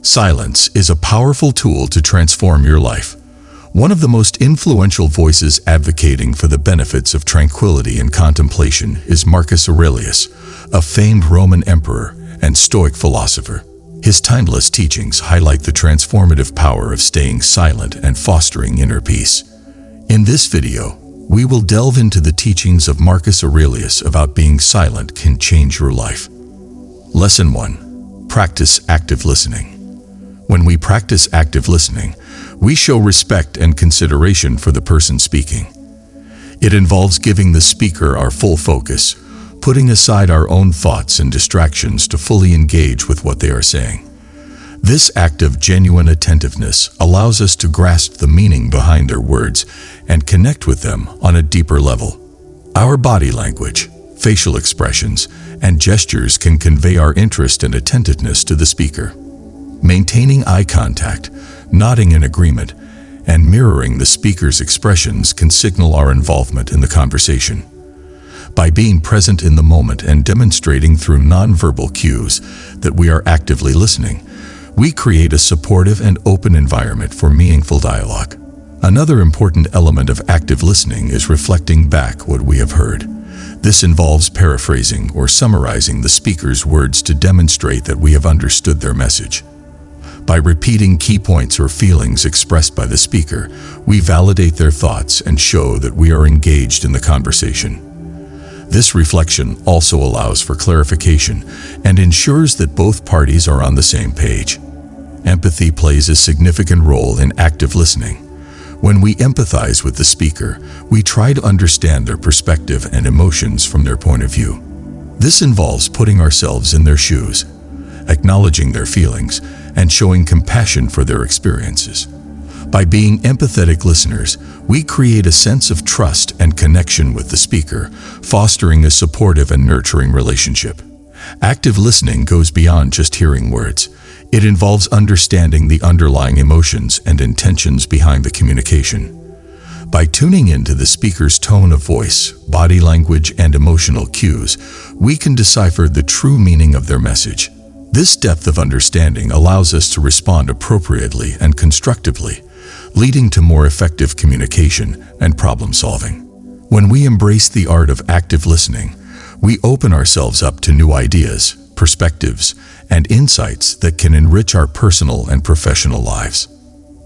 Silence is a powerful tool to transform your life. One of the most influential voices advocating for the benefits of tranquility and contemplation is Marcus Aurelius, a famed Roman emperor and Stoic philosopher. His timeless teachings highlight the transformative power of staying silent and fostering inner peace. In this video, we will delve into the teachings of Marcus Aurelius about being silent can change your life. Lesson 1. Practice active listening. When we practice active listening, we show respect and consideration for the person speaking. It involves giving the speaker our full focus, putting aside our own thoughts and distractions to fully engage with what they are saying. This act of genuine attentiveness allows us to grasp the meaning behind their words and connect with them on a deeper level. Our body language, facial expressions, and gestures can convey our interest and attentiveness to the speaker. Maintaining eye contact, nodding in agreement, and mirroring the speaker's expressions can signal our involvement in the conversation. By being present in the moment and demonstrating through nonverbal cues that we are actively listening, we create a supportive and open environment for meaningful dialogue. Another important element of active listening is reflecting back what we have heard. This involves paraphrasing or summarizing the speaker's words to demonstrate that we have understood their message. By repeating key points or feelings expressed by the speaker, we validate their thoughts and show that we are engaged in the conversation. This reflection also allows for clarification and ensures that both parties are on the same page. Empathy plays a significant role in active listening. When we empathize with the speaker, we try to understand their perspective and emotions from their point of view. This involves putting ourselves in their shoes, acknowledging their feelings, and showing compassion for their experiences. By being empathetic listeners, we create a sense of trust and connection with the speaker, fostering a supportive and nurturing relationship. Active listening goes beyond just hearing words. It involves understanding the underlying emotions and intentions behind the communication. By tuning into the speaker's tone of voice, body language, and emotional cues, we can decipher the true meaning of their message. This depth of understanding allows us to respond appropriately and constructively, leading to more effective communication and problem solving. When we embrace the art of active listening, we open ourselves up to new ideas, perspectives, and insights that can enrich our personal and professional lives.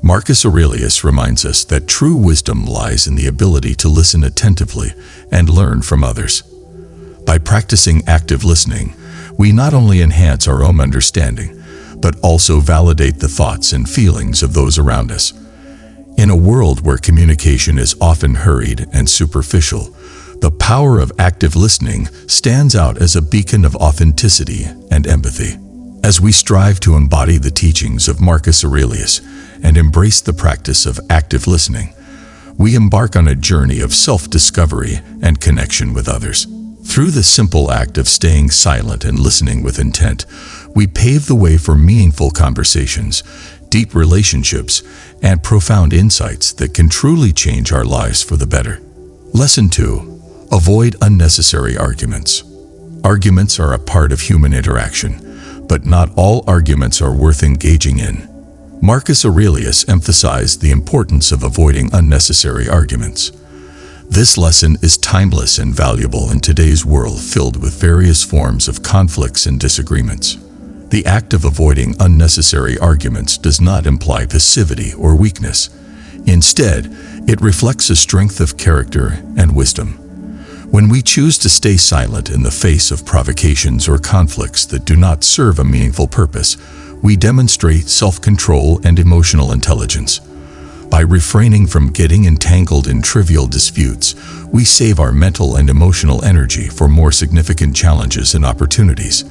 Marcus Aurelius reminds us that true wisdom lies in the ability to listen attentively and learn from others. By practicing active listening, we not only enhance our own understanding, but also validate the thoughts and feelings of those around us. In a world where communication is often hurried and superficial, the power of active listening stands out as a beacon of authenticity and empathy. As we strive to embody the teachings of Marcus Aurelius and embrace the practice of active listening, we embark on a journey of self-discovery and connection with others. Through the simple act of staying silent and listening with intent, we pave the way for meaningful conversations, deep relationships, and profound insights that can truly change our lives for the better. Lesson 2. Avoid unnecessary arguments. Arguments are a part of human interaction, but not all arguments are worth engaging in. Marcus Aurelius emphasized the importance of avoiding unnecessary arguments. This lesson is timeless and valuable in today's world filled with various forms of conflicts and disagreements. The act of avoiding unnecessary arguments does not imply passivity or weakness. Instead, it reflects a strength of character and wisdom. When we choose to stay silent in the face of provocations or conflicts that do not serve a meaningful purpose, we demonstrate self-control and emotional intelligence. By refraining from getting entangled in trivial disputes, we save our mental and emotional energy for more significant challenges and opportunities.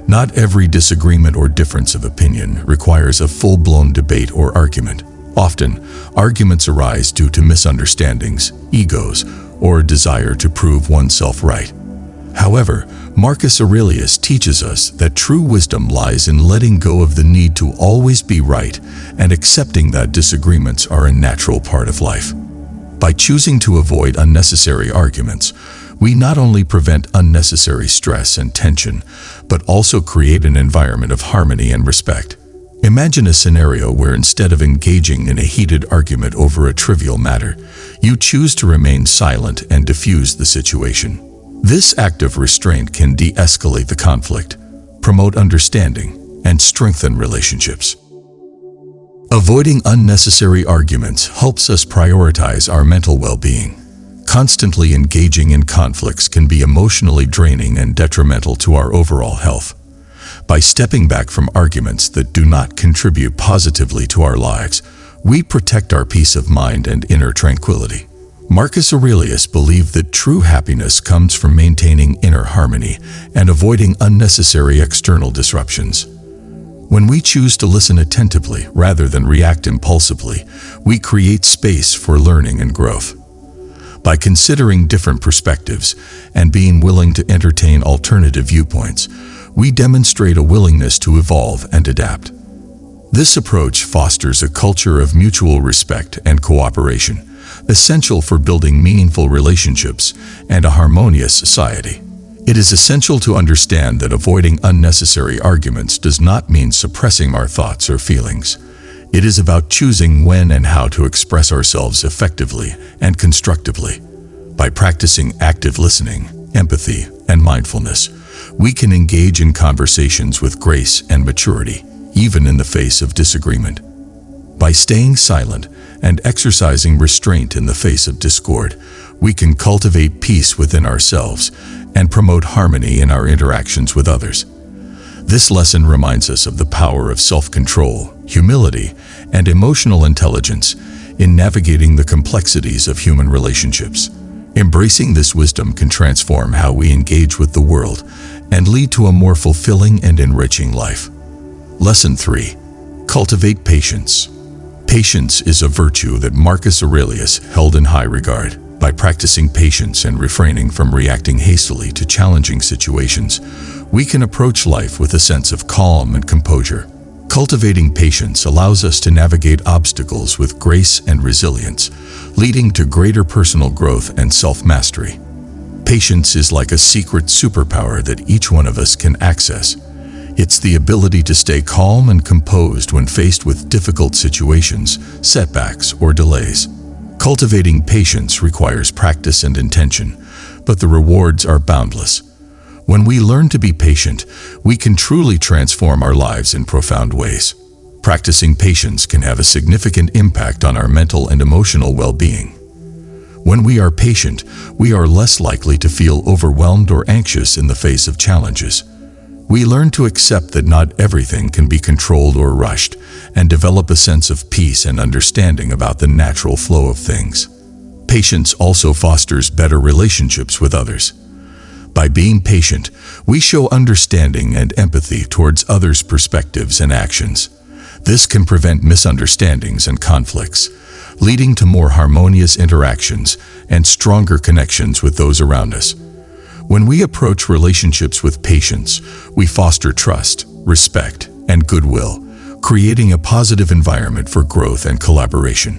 Not every disagreement or difference of opinion requires a full-blown debate or argument. Often, arguments arise due to misunderstandings, egos, or a desire to prove oneself right. However, Marcus Aurelius teaches us that true wisdom lies in letting go of the need to always be right and accepting that disagreements are a natural part of life. By choosing to avoid unnecessary arguments, we not only prevent unnecessary stress and tension, but also create an environment of harmony and respect. Imagine a scenario where instead of engaging in a heated argument over a trivial matter, you choose to remain silent and diffuse the situation. This act of restraint can de-escalate the conflict, promote understanding, and strengthen relationships. Avoiding unnecessary arguments helps us prioritize our mental well-being. Constantly engaging in conflicts can be emotionally draining and detrimental to our overall health. By stepping back from arguments that do not contribute positively to our lives, we protect our peace of mind and inner tranquility. Marcus Aurelius believed that true happiness comes from maintaining inner harmony and avoiding unnecessary external disruptions. When we choose to listen attentively rather than react impulsively, we create space for learning and growth. By considering different perspectives and being willing to entertain alternative viewpoints, we demonstrate a willingness to evolve and adapt. This approach fosters a culture of mutual respect and cooperation, essential for building meaningful relationships and a harmonious society. It is essential to understand that avoiding unnecessary arguments does not mean suppressing our thoughts or feelings. It is about choosing when and how to express ourselves effectively and constructively. By practicing active listening, empathy, and mindfulness, we can engage in conversations with grace and maturity, even in the face of disagreement. By staying silent and exercising restraint in the face of discord, we can cultivate peace within ourselves and promote harmony in our interactions with others. This lesson reminds us of the power of self-control, humility, and emotional intelligence in navigating the complexities of human relationships. Embracing this wisdom can transform how we engage with the world and lead to a more fulfilling and enriching life. Lesson 3. Cultivate patience. Patience is a virtue that Marcus Aurelius held in high regard. By practicing patience and refraining from reacting hastily to challenging situations, we can approach life with a sense of calm and composure. Cultivating patience allows us to navigate obstacles with grace and resilience, leading to greater personal growth and self-mastery. Patience is like a secret superpower that each one of us can access. It's the ability to stay calm and composed when faced with difficult situations, setbacks, or delays. Cultivating patience requires practice and intention, but the rewards are boundless. When we learn to be patient, we can truly transform our lives in profound ways. Practicing patience can have a significant impact on our mental and emotional well-being. When we are patient, we are less likely to feel overwhelmed or anxious in the face of challenges. We learn to accept that not everything can be controlled or rushed, and develop a sense of peace and understanding about the natural flow of things. Patience also fosters better relationships with others. By being patient, we show understanding and empathy towards others' perspectives and actions. This can prevent misunderstandings and conflicts, leading to more harmonious interactions and stronger connections with those around us. When we approach relationships with patience, we foster trust, respect, and goodwill, creating a positive environment for growth and collaboration.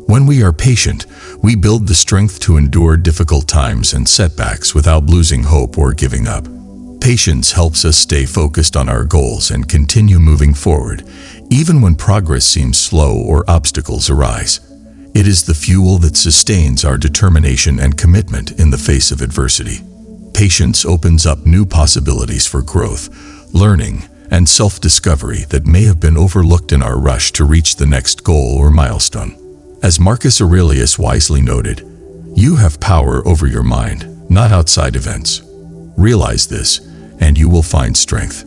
When we are patient, we build the strength to endure difficult times and setbacks without losing hope or giving up. Patience helps us stay focused on our goals and continue moving forward, even when progress seems slow or obstacles arise. It is the fuel that sustains our determination and commitment in the face of adversity. Patience opens up new possibilities for growth, learning, and self-discovery that may have been overlooked in our rush to reach the next goal or milestone. As Marcus Aurelius wisely noted, "You have power over your mind, not outside events." Realize this, and you will find strength.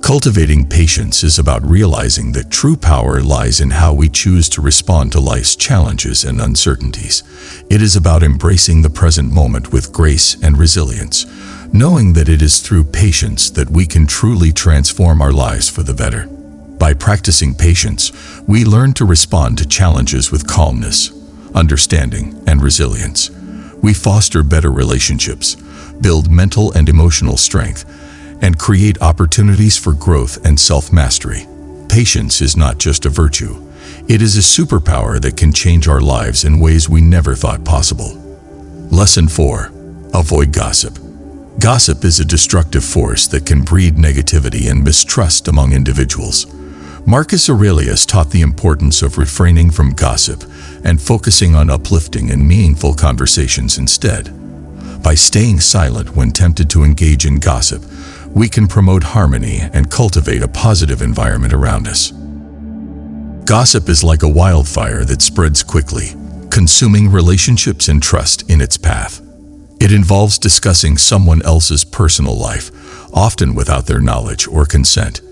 Cultivating patience is about realizing that true power lies in how we choose to respond to life's challenges and uncertainties. It is about embracing the present moment with grace and resilience, knowing that it is through patience that we can truly transform our lives for the better. By practicing patience, we learn to respond to challenges with calmness, understanding, and resilience. We foster better relationships, build mental and emotional strength, and create opportunities for growth and self-mastery. Patience is not just a virtue. It is a superpower that can change our lives in ways we never thought possible. Lesson 4. Avoid gossip. Gossip is a destructive force that can breed negativity and mistrust among individuals. Marcus Aurelius taught the importance of refraining from gossip and focusing on uplifting and meaningful conversations instead. By staying silent when tempted to engage in gossip, we can promote harmony and cultivate a positive environment around us. Gossip is like a wildfire that spreads quickly, consuming relationships and trust in its path. It involves discussing someone else's personal life, often without their knowledge or consent.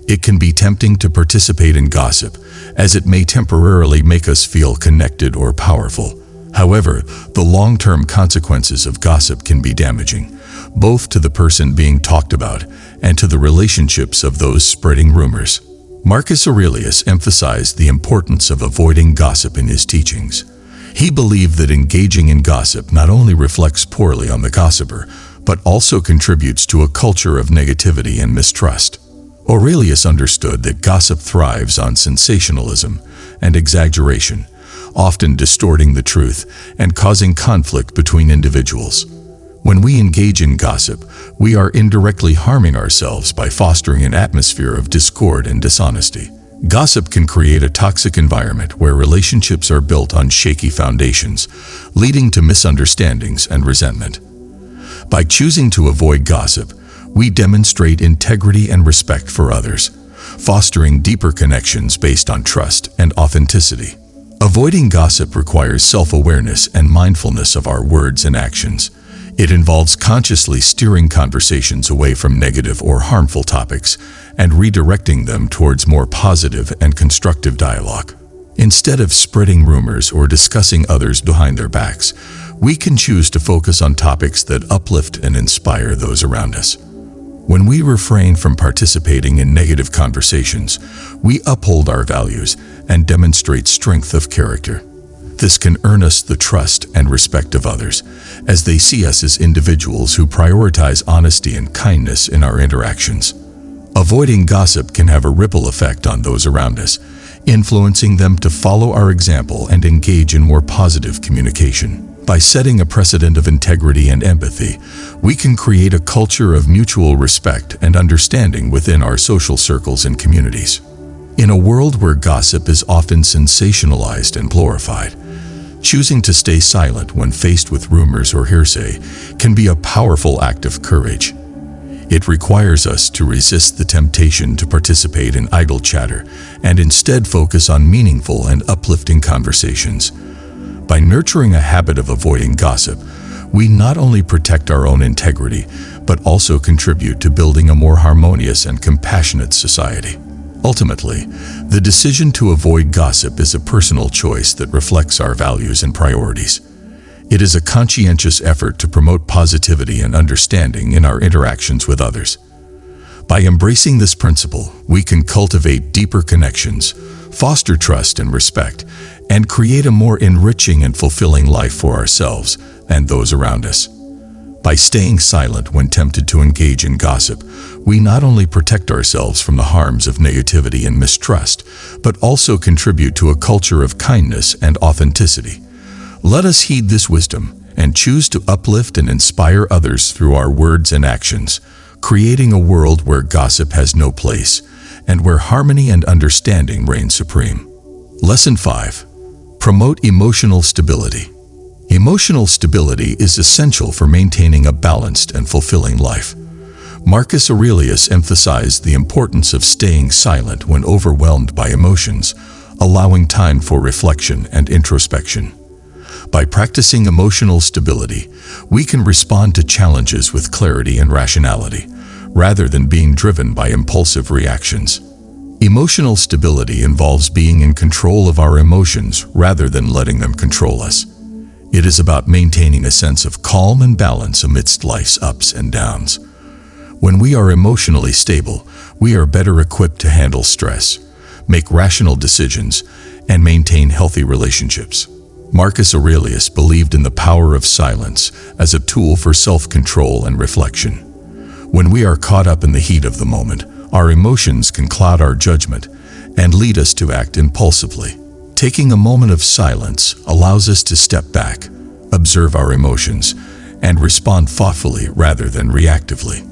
It can be tempting to participate in gossip, as it may temporarily make us feel connected or powerful. However, the long-term consequences of gossip can be damaging, both to the person being talked about and to the relationships of those spreading rumors. Marcus Aurelius emphasized the importance of avoiding gossip in his teachings. He believed that engaging in gossip not only reflects poorly on the gossiper, but also contributes to a culture of negativity and mistrust. Aurelius understood that gossip thrives on sensationalism and exaggeration, often distorting the truth and causing conflict between individuals. When we engage in gossip, we are indirectly harming ourselves by fostering an atmosphere of discord and dishonesty. Gossip can create a toxic environment where relationships are built on shaky foundations, leading to misunderstandings and resentment. By choosing to avoid gossip, we demonstrate integrity and respect for others, fostering deeper connections based on trust and authenticity. Avoiding gossip requires self-awareness and mindfulness of our words and actions. It involves consciously steering conversations away from negative or harmful topics and redirecting them towards more positive and constructive dialogue. Instead of spreading rumors or discussing others behind their backs, we can choose to focus on topics that uplift and inspire those around us. When we refrain from participating in negative conversations, we uphold our values and demonstrate strength of character. This can earn us the trust and respect of others, as they see us as individuals who prioritize honesty and kindness in our interactions. Avoiding gossip can have a ripple effect on those around us, influencing them to follow our example and engage in more positive communication. By setting a precedent of integrity and empathy, we can create a culture of mutual respect and understanding within our social circles and communities. In a world where gossip is often sensationalized and glorified, choosing to stay silent when faced with rumors or hearsay can be a powerful act of courage. It requires us to resist the temptation to participate in idle chatter and instead focus on meaningful and uplifting conversations. By nurturing a habit of avoiding gossip, we not only protect our own integrity, but also contribute to building a more harmonious and compassionate society. Ultimately, the decision to avoid gossip is a personal choice that reflects our values and priorities. It is a conscientious effort to promote positivity and understanding in our interactions with others. By embracing this principle, we can cultivate deeper connections, foster trust and respect, and create a more enriching and fulfilling life for ourselves and those around us. By staying silent when tempted to engage in gossip, we not only protect ourselves from the harms of negativity and mistrust, but also contribute to a culture of kindness and authenticity. Let us heed this wisdom and choose to uplift and inspire others through our words and actions, creating a world where gossip has no place and where harmony and understanding reign supreme. Lesson 5. Promote emotional stability. Emotional stability is essential for maintaining a balanced and fulfilling life. Marcus Aurelius emphasized the importance of staying silent when overwhelmed by emotions, allowing time for reflection and introspection. By practicing emotional stability, we can respond to challenges with clarity and rationality, rather than being driven by impulsive reactions. Emotional stability involves being in control of our emotions rather than letting them control us. It is about maintaining a sense of calm and balance amidst life's ups and downs. When we are emotionally stable, we are better equipped to handle stress, make rational decisions, and maintain healthy relationships. Marcus Aurelius believed in the power of silence as a tool for self-control and reflection. When we are caught up in the heat of the moment, our emotions can cloud our judgment and lead us to act impulsively. Taking a moment of silence allows us to step back, observe our emotions, and respond thoughtfully rather than reactively.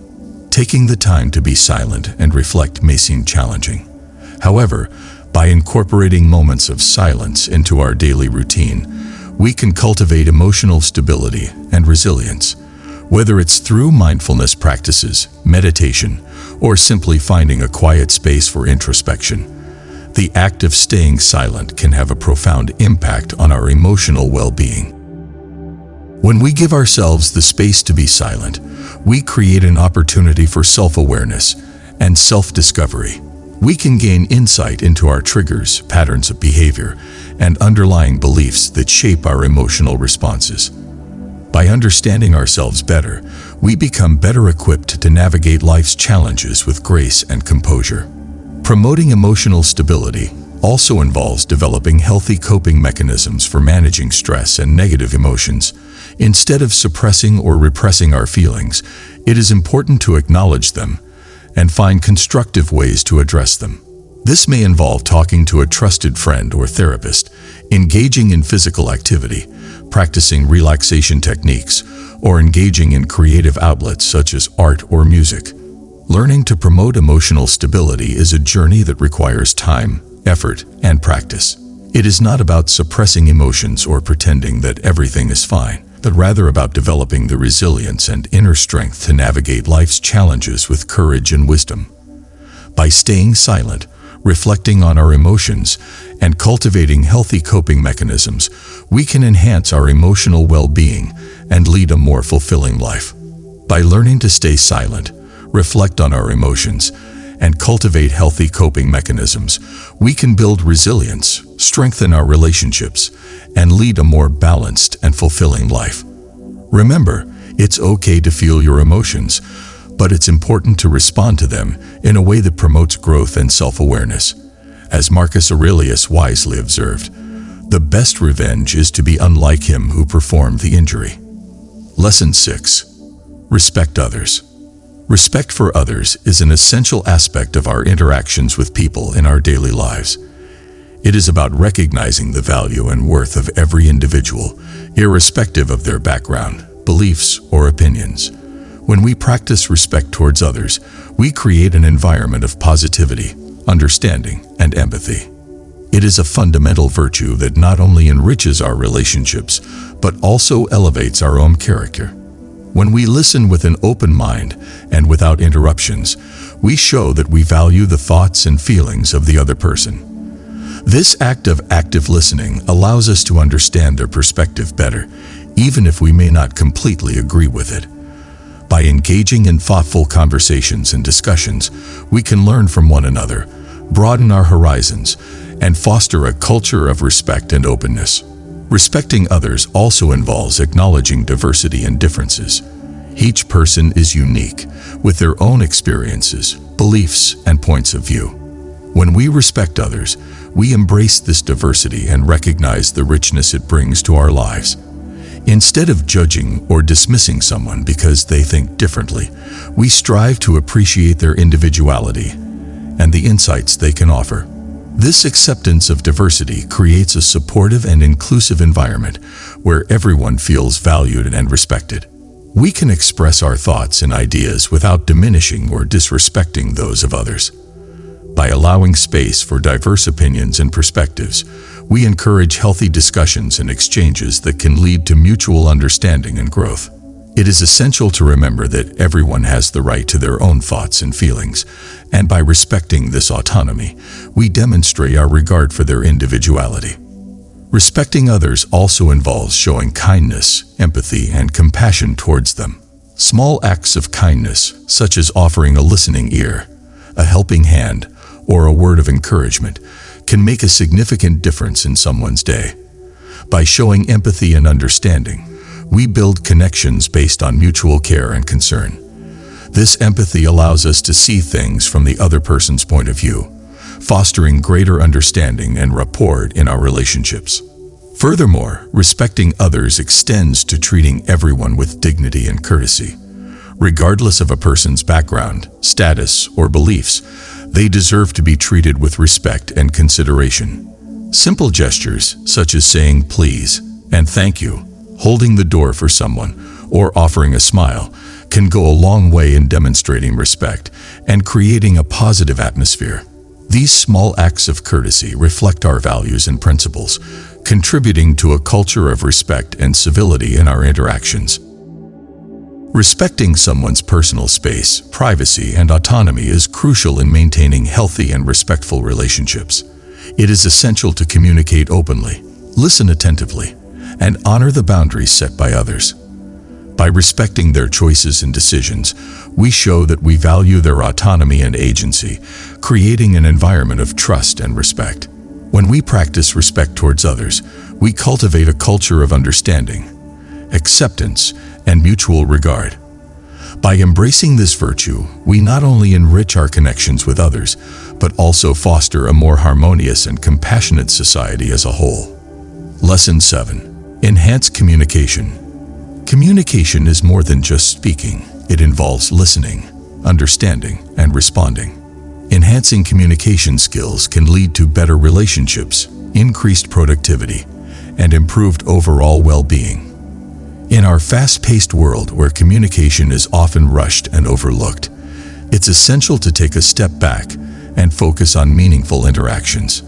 Taking the time to be silent and reflect may seem challenging. However, by incorporating moments of silence into our daily routine, we can cultivate emotional stability and resilience. Whether it's through mindfulness practices, meditation, or simply finding a quiet space for introspection, the act of staying silent can have a profound impact on our emotional well-being. When we give ourselves the space to be silent, we create an opportunity for self-awareness and self-discovery. We can gain insight into our triggers, patterns of behavior, and underlying beliefs that shape our emotional responses. By understanding ourselves better, we become better equipped to navigate life's challenges with grace and composure. Promoting emotional stability also involves developing healthy coping mechanisms for managing stress and negative emotions. Instead of suppressing or repressing our feelings, it is important to acknowledge them and find constructive ways to address them. This may involve talking to a trusted friend or therapist, engaging in physical activity, practicing relaxation techniques, or engaging in creative outlets such as art or music. Learning to promote emotional stability is a journey that requires time, effort, and practice. It is not about suppressing emotions or pretending that everything is fine, but rather about developing the resilience and inner strength to navigate life's challenges with courage and wisdom. By staying silent, reflecting on our emotions, and cultivating healthy coping mechanisms, we can enhance our emotional well-being and lead a more fulfilling life. By learning to stay silent, reflect on our emotions, and cultivate healthy coping mechanisms, we can build resilience, strengthen our relationships, and lead a more balanced and fulfilling life. Remember, it's okay to feel your emotions, but it's important to respond to them in a way that promotes growth and self-awareness. As Marcus Aurelius wisely observed, the best revenge is to be unlike him who performed the injury. Lesson 6. Respect others. Respect for others is an essential aspect of our interactions with people in our daily lives. It is about recognizing the value and worth of every individual, irrespective of their background, beliefs, or opinions. When we practice respect towards others, we create an environment of positivity, understanding, and empathy. It is a fundamental virtue that not only enriches our relationships, but also elevates our own character. When we listen with an open mind and without interruptions, we show that we value the thoughts and feelings of the other person. This act of active listening allows us to understand their perspective better, even if we may not completely agree with it. By engaging in thoughtful conversations and discussions, we can learn from one another, broaden our horizons, and foster a culture of respect and openness. Respecting others also involves acknowledging diversity and differences. Each person is unique, with their own experiences, beliefs, and points of view. When we respect others, we embrace this diversity and recognize the richness it brings to our lives. Instead of judging or dismissing someone because they think differently, we strive to appreciate their individuality and the insights they can offer. This acceptance of diversity creates a supportive and inclusive environment where everyone feels valued and respected. We can express our thoughts and ideas without diminishing or disrespecting those of others. By allowing space for diverse opinions and perspectives, we encourage healthy discussions and exchanges that can lead to mutual understanding and growth. It is essential to remember that everyone has the right to their own thoughts and feelings, and by respecting this autonomy, we demonstrate our regard for their individuality. Respecting others also involves showing kindness, empathy, and compassion towards them. Small acts of kindness, such as offering a listening ear, a helping hand, or a word of encouragement, can make a significant difference in someone's day. By showing empathy and understanding, we build connections based on mutual care and concern. This empathy allows us to see things from the other person's point of view, fostering greater understanding and rapport in our relationships. Furthermore, respecting others extends to treating everyone with dignity and courtesy. Regardless of a person's background, status, or beliefs, they deserve to be treated with respect and consideration. Simple gestures, such as saying please and thank you, holding the door for someone, or offering a smile, can go a long way in demonstrating respect and creating a positive atmosphere. These small acts of courtesy reflect our values and principles, contributing to a culture of respect and civility in our interactions. Respecting someone's personal space, privacy, and autonomy is crucial in maintaining healthy and respectful relationships. It is essential to communicate openly, listen attentively, and honor the boundaries set by others. By respecting their choices and decisions, we show that we value their autonomy and agency, creating an environment of trust and respect. When we practice respect towards others, we cultivate a culture of understanding, acceptance, and mutual regard. By embracing this virtue, we not only enrich our connections with others, but also foster a more harmonious and compassionate society as a whole. Lesson 7. Enhance communication. Communication is more than just speaking. It involves listening, understanding, and responding. Enhancing communication skills can lead to better relationships, increased productivity, and improved overall well-being. In our fast-paced world where communication is often rushed and overlooked, it's essential to take a step back and focus on meaningful interactions.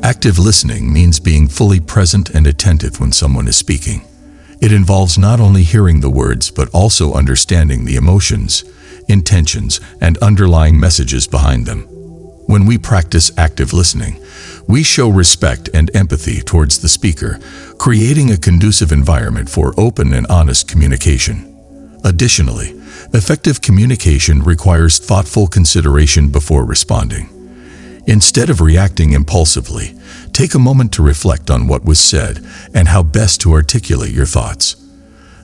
Active listening means being fully present and attentive when someone is speaking. It involves not only hearing the words but also understanding the emotions, intentions, and underlying messages behind them. When we practice active listening, we show respect and empathy towards the speaker, creating a conducive environment for open and honest communication. Additionally, effective communication requires thoughtful consideration before responding. Instead of reacting impulsively, take a moment to reflect on what was said and how best to articulate your thoughts.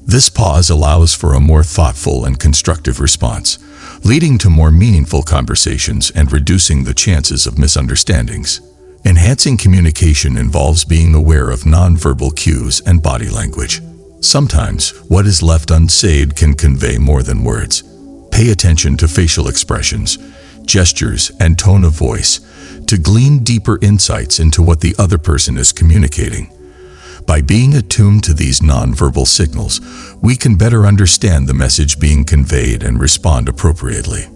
This pause allows for a more thoughtful and constructive response, leading to more meaningful conversations and reducing the chances of misunderstandings. Enhancing communication involves being aware of nonverbal cues and body language. Sometimes, what is left unsaid can convey more than words. Pay attention to facial expressions, gestures, and tone of voice to glean deeper insights into what the other person is communicating. By being attuned to these nonverbal signals, we can better understand the message being conveyed and respond appropriately.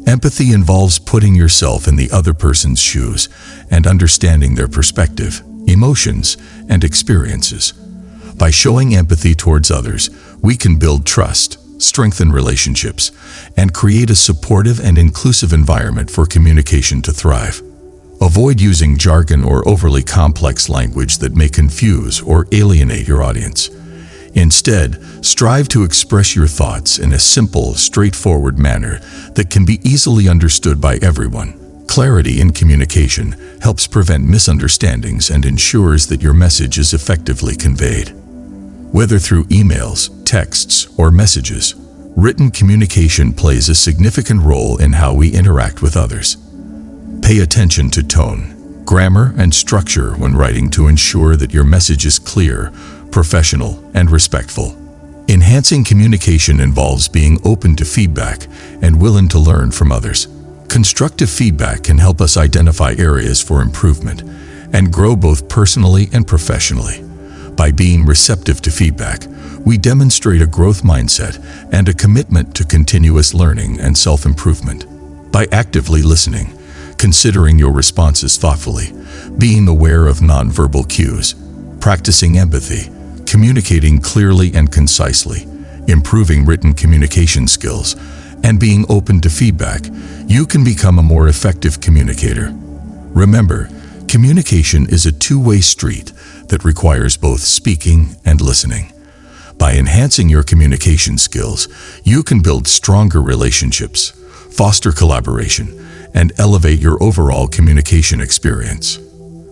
Empathy involves putting yourself in the other person's shoes and understanding their perspective, emotions, and experiences. By showing empathy towards others, we can build trust, strengthen relationships, and create a supportive and inclusive environment for communication to thrive. Avoid using jargon or overly complex language that may confuse or alienate your audience. Instead, strive to express your thoughts in a simple, straightforward manner that can be easily understood by everyone. Clarity in communication helps prevent misunderstandings and ensures that your message is effectively conveyed. Whether through emails, texts, or messages, written communication plays a significant role in how we interact with others. Pay attention to tone, grammar, and structure when writing to ensure that your message is clear, professional, and respectful. Enhancing communication involves being open to feedback and willing to learn from others. Constructive feedback can help us identify areas for improvement and grow both personally and professionally. By being receptive to feedback, we demonstrate a growth mindset and a commitment to continuous learning and self-improvement. By actively listening, considering your responses thoughtfully, being aware of nonverbal cues, practicing empathy, communicating clearly and concisely, improving written communication skills, and being open to feedback, you can become a more effective communicator. Remember, communication is a two-way street that requires both speaking and listening. By enhancing your communication skills, you can build stronger relationships, foster collaboration, and elevate your overall communication experience.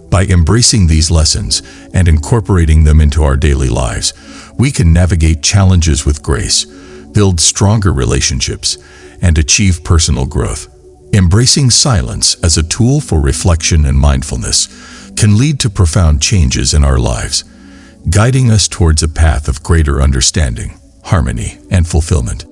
By embracing these lessons and incorporating them into our daily lives, we can navigate challenges with grace, build stronger relationships, and achieve personal growth. Embracing silence as a tool for reflection and mindfulness can lead to profound changes in our lives, guiding us towards a path of greater understanding, harmony, and fulfillment.